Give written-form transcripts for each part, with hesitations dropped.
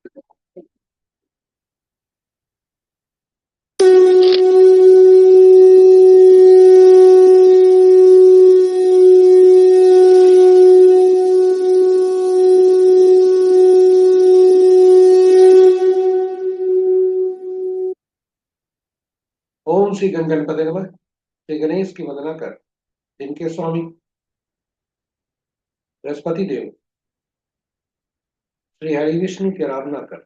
ओम श्री गणगणपति नमः। श्री गणेश की वंदना कर, जिनके स्वामी बृहस्पति देव श्री हरि विष्णु की आराधना कर,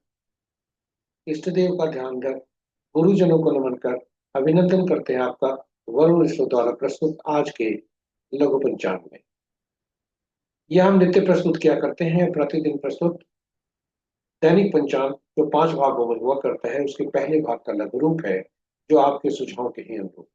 इष्ट देव का ध्यान कर, गुरुजनों को नमन कर अभिनंदन करते हैं आपका वरुण ईश्वर द्वारा प्रस्तुत आज के लघु पंचांग में। यह हम नित्य प्रस्तुत किया करते हैं, प्रतिदिन प्रस्तुत दैनिक पंचांग जो 5 भागों में हुआ करता है, उसके पहले भाग का लघु रूप है जो आपके सुझाव के ही अनुरूप।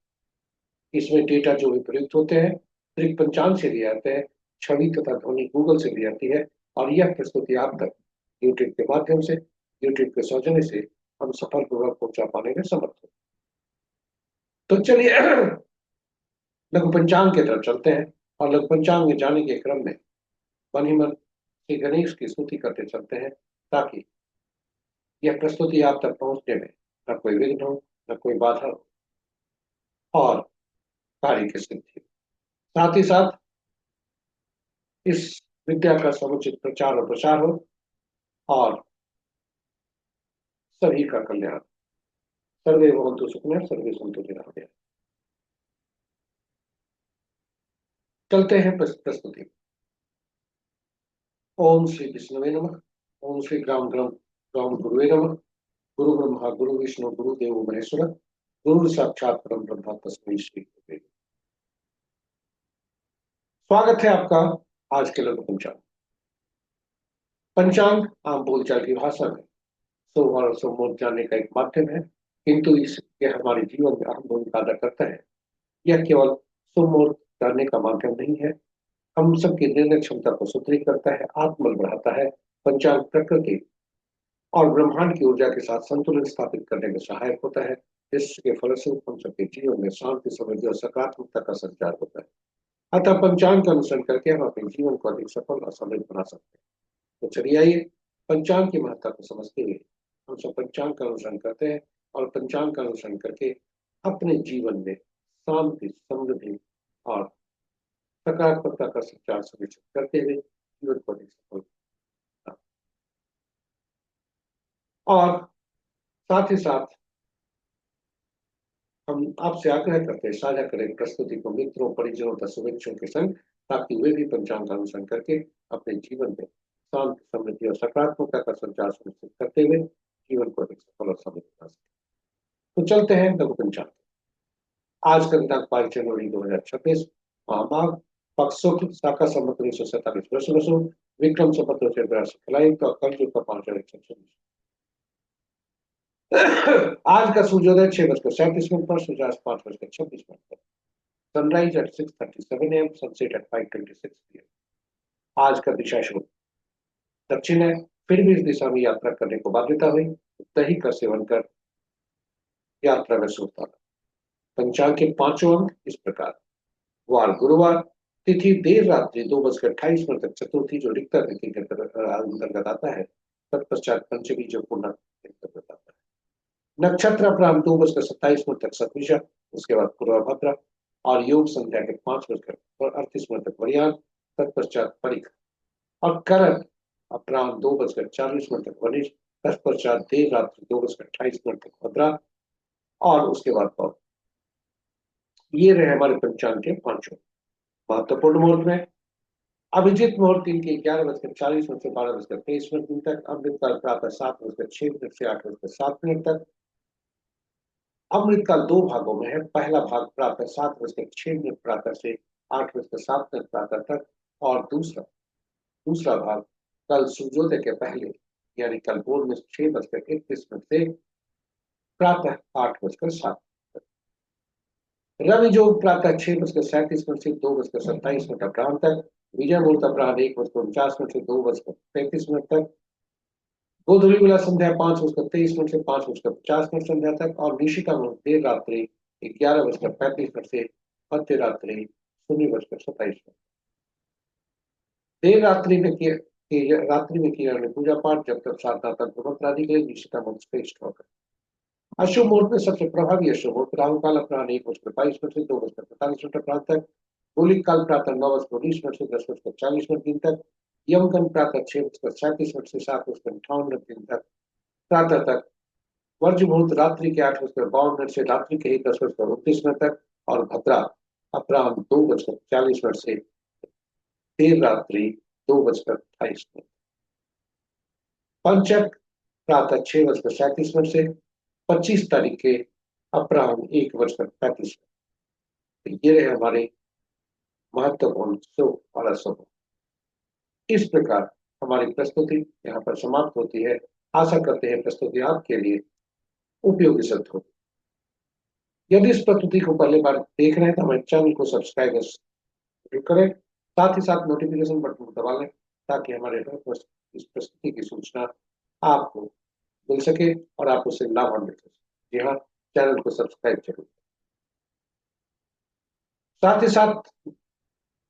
इसमें डेटा जो भी प्रयुक्त होते हैं त्रिक पंचांग से लिए जाते हैं, छवि तथा ध्वनि गूगल से ली जाती है और यह प्रस्तुति आप तक यूट्यूब के माध्यम से, यूट्यूब के सौजन्य से हम सफलपूर्वक पहुंचा पाने में समर्थ हो। तो चलिए लघु पंचांग की तरफ चलते हैं और लघु पंचांग में जाने के क्रम में मन ही मन श्री गणेश की स्तुति करते चलते हैं, ताकि यह प्रस्तुति आप तक पहुंचने में न कोई विघ्न हो, न कोई बाधा हो और कार्य की सिद्धि। साथ ही साथ इस विद्या का समुचित प्रचार और प्रसार हो और सभी का कल्याण। सर्वे भवन्तु सुखिनः, सर्वे सन्तु निरामया। चलते हैं प्रस्तुति। ओम श्री विष्णुवे नमः। ओम श्री ग्राम ग्राम ग्राम गुरुवे नमः। गुरु ब्रह्मा गुरु विष्णु गुरु देव महेश्वर, गुरु साक्षात परम ब्रह्म तस्मै श्री गुरुवे नमः। स्वागत है आपका आज के लघु पंचांग। पंचांग आम बोलचाल की भाषा में सोमवार और सोमवार जानने का एक माध्यम है, किंतु इसके हमारे जीवन में अहम भूमिका अदा करता है। यह केवल सोमवार जानने का माध्यम नहीं है, हम सबकी निर्णय क्षमता को सुदृढ़ करता है, आत्मबल बढ़ाता है। पंचांग प्रकृति और ब्रह्मांड की ऊर्जा के साथ संतुलन स्थापित करने में सहायक होता है, जिसके फलस्वरूप हम सबके जीवन में शांति, समृद्धि और सकारात्मकता का संचार होता है। अतः पंचांग का अनुसरण करके हम अपने जीवन को अधिक सफल और समृद्ध बना सकते हैं। तो चलिए आइए पंचांग की महत्ता को समझते हुए हम सब पंचांग का अनुसरण करते हैं और पंचांग का अनुसरण करके अपने जीवन में शांति, समृद्धि और सकारात्मकता का संचार सुनिश्चित करते हुए जीवन को अधिक सफल। और साथ ही साथ हम आपसे आग्रह करते हैं, साझा करें प्रस्तुति को मित्रों, परिजनों तथा शुभेच्छुओं के संग, ताकि वे भी पंचांग का अनुसरण करके अपने जीवन में शांति, समृद्धि और सकारात्मकता का संचार सुनिश्चित करते हुए जीवन को अधिक सफल और समृद्ध बना सके। तो चलते हैं लघु पंचांग। आज का दिनांक 5 जनवरी 2026, महामाघ पक्ष शुक्ल, शाका संवत 1947 वर्ष बसु, विक्रम संवत 2082 तो कल युग का 5 आज का सूर्योदय 6:37 पर, सूर्यास्त 5:26 पर, sunrise at 6:37 AM, sunset at 5:26 PM। आज का दिशा शुभ दक्षिण है, फिर भी इस दिशा में यात्रा करने को बाध्यता हुई, दही का सेवन कर यात्रा में शुभता। पंचांग के 5 अंक इस प्रकार। वार गुरुवार, तिथि देर रात्रि 2:28 तक चतुर्थी जो रिक्ता तिथि के अंतर्गत आता है, तत्पश्चात पंचमी जो पूर्ण अंतर्गत आता है। नक्षत्र अपराह्न 2:27 तक सतविषा, उसके बाद पूर्वभद्रा और योग संध्या के 5:38 तक वरियान, तत्पश्चात परिख और करण अपराह्न 2:40 तक वनिष्ठ, तत्पश्चात देर रात्रि 2:28 तक भद्रा और उसके बाद पौध। ये रहे हमारे पंचांग के 5 महत्वपूर्ण मुहूर्त में। अभिजीत मुहूर्त दिन के 11:40 से 12:23 तक, अमृतकाल प्रातः 7:06 से 8:07 तक। अमृतकाल 2 भागों में है, पहला भाग प्रातः 7:06 प्रातः से 8:07 प्रातः तक और दूसरा भाग कल सूर्योदय के पहले यानी कल भोर में 6:31 से प्रातः 8:07 तक। रवि योग प्रातः 6:37 से 2:27 अपराह्न तक, विजय मुहूर्त अपराह्न 1:49 से 2:35 तक, गोधूली बेला संध्या 5:23 से 5:50 संध्या तक और निशिका मुहूर्त देर रात्रि 11:35 से मध्य रात्रि 0:27। देर रात्रि में कि रात्रि में किया पूजा पाठ, जब तक साधना तंत्र मंत्र आदि के लिए निष्ठा श्रेष्ठ होगा। अशुभ मुहूर्त में सबसे प्रभावी अशुभ मुहूर्त राहु काल अपराह्न 1:22 से 2:45 प्रांत तक, गुलिक काल प्रातः 9:19 से 10:40 दिन तक, यमगंड प्रातः 6:37 से 7:58 दिन तक प्रातः तक, वर्ज मुहूर्त रात्रि के 8:52 से रात्रि के 10:29 तक, और भद्रा अपराह्न 2:40 से देर रात्रि 2:28। पंचक प्रातः 6:37 से 25 तारीख के अपराह्न 1:35। ये रहे हमारे महत्वपूर्ण शुभ और अशुभ। इस प्रकार हमारी प्रस्तुति यहाँ पर समाप्त होती है। आशा करते हैं प्रस्तुति आपके लिए उपयोगी सिद्ध हो। यदि इस प्रस्तुति को पहली बार देख रहे हैं तो हमारे चैनल को सब्सक्राइब जरूर करें, साथ ही साथ नोटिफिकेशन बटन को दबा लें ताकि हमारे इस प्रस्तुति की सूचना आपको मिल सके और आप उससे लाभान्वित हो सके। जी हाँ, चैनल को सब्सक्राइब जरूर। साथ ही साथ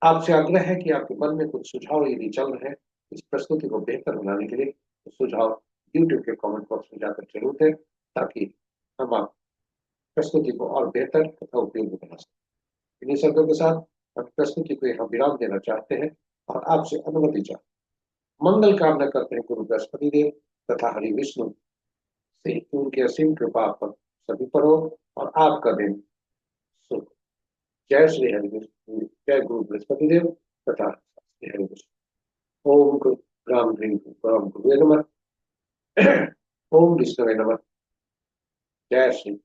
आपसे आग्रह है कि आपके मन में कुछ सुझाव यदि चल रहे हैं इस प्रस्तुति को बेहतर बनाने के लिए, तो सुझाव YouTube के कमेंट बॉक्स में जाकर जरूर दें ताकि हम आप प्रस्तुति को और बेहतर तथा उपयोगी बना सकें। इन्हीं शब्दों के साथ हम प्रस्तुति को यहाँ विराम देना चाहते हैं और आपसे अनुमति चाहते हैं। मंगल कामना करते हैं गुरु बृहस्पति देव तथा हरि विष्णु से उनकी असीम कृपा पर सभी पर हो और आपका दिन शुभ। जय श्री हरि विष्णु, जय गुरु बृहस्पति देव तथा श्री हरि विष्णु। ओम राम ह्रीं राम गुरुवे नमः। ओम विष्णुवे नमः। जय श्री